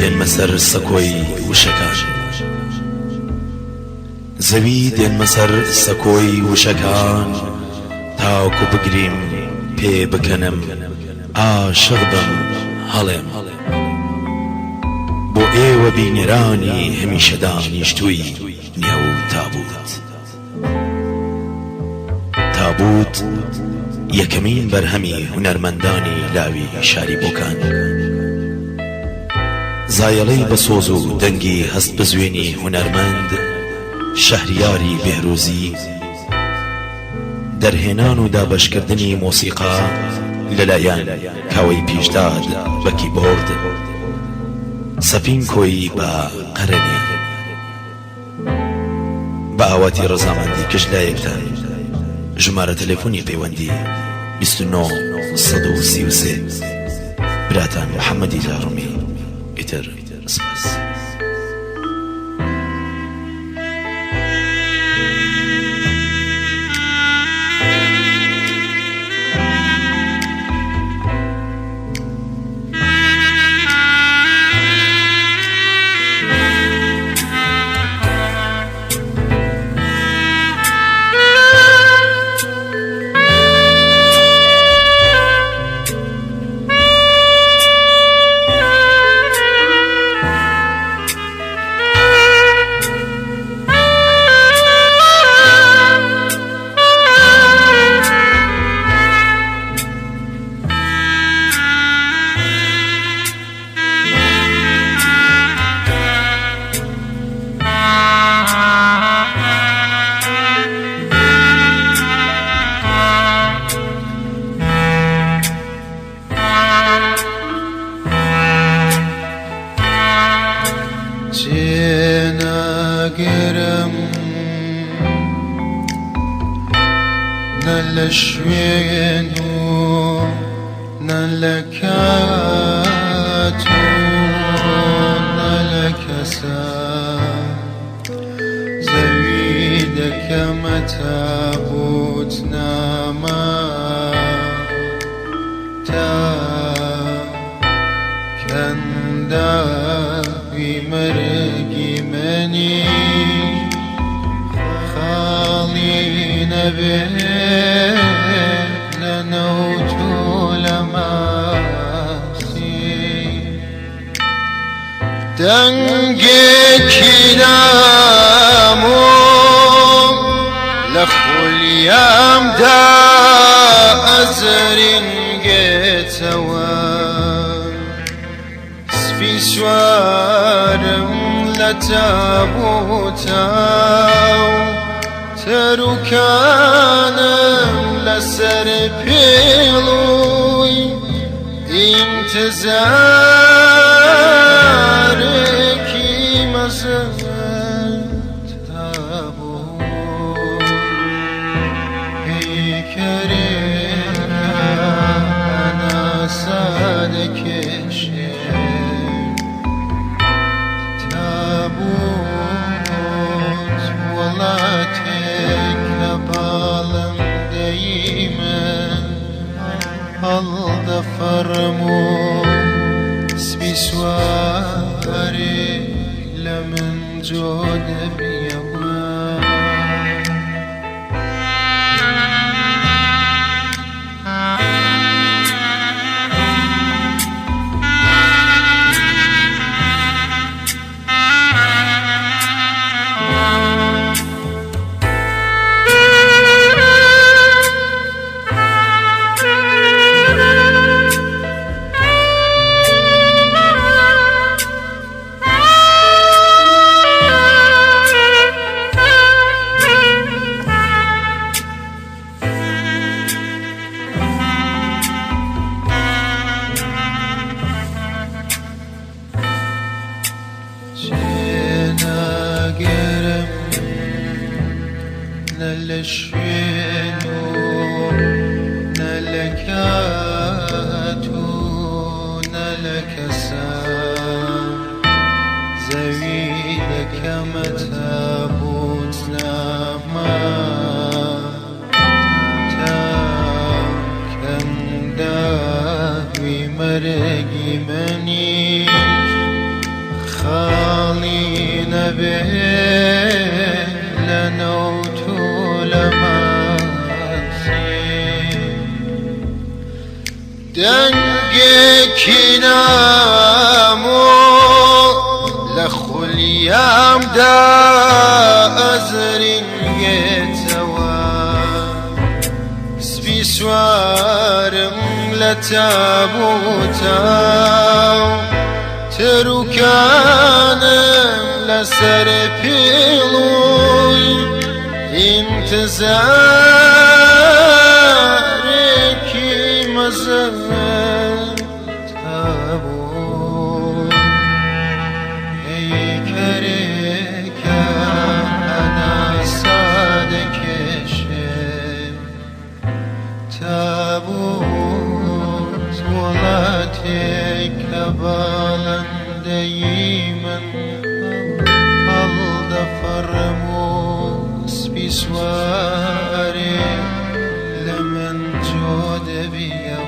دێنمە سەر سەکۆی وشەکان زەوی دێنمە سەر سەکۆی وشەکان تاوکو بگریم پێ بکەنم عاشق بم هەڵێم بۆ ئێوە بینێرانی هەمیشە دانیشتووی نێو تابوت تابوت یەکەمین بەرهەمی هونەرمەندانی لاوی شاری بۆکان زایەڵەی بەسۆز و دەنگی هەست بزوێنی هونەرمەند شەهریاری بێهرۆزی دەرهێنان و دابەشکردنی مۆسیقا لەلایەن کاوەی پیشداد بە کیبۆرد سەفین کۆی بە قەرەنی بە ئاواتی ڕەزامەندی کشلایەکتان ژمارە تەلێفۆنی پەیوەندی 29 133 براتان محەممەدی لاڕمی ئیتر سپاس ناگرم نه لە شوێن و نه لە کات و نه لە کەسە زەوی دەکەمە تابوت نامە تا کەنداوی مەرگی منی خاڵی نەبێ لە نەوت و لە ماسی دەنگێکی نام و لە خولیامدا ئەزرینگێتەوە سپی سوارم لە تابوتە و تەروکانم لەسەر پێڵووی ئینتزارێکی مەزەت هەبوو پێیکەرێکە سادەکێشێ تابوت وڵاتێک لە باڵم دەیمە هەڵدەفەڕموو سپی سوارێک لە من جۆ دەبیەوە نه لە شوێن و نه لە کات و نه لە کەسە زەوی دەکەمە تابوت نامە تا کەنداوی مەرگی منی لنا وطول دنگك نامو لخليام دا أزرين يتوا سبي سوارم لتابوتاو تروكانم لسر بيلوي انتظارك مزن تابوت هيكرك أنا صادكشم تابوت ولاتك بالا دايما فرموس بسواري لمن جود بيا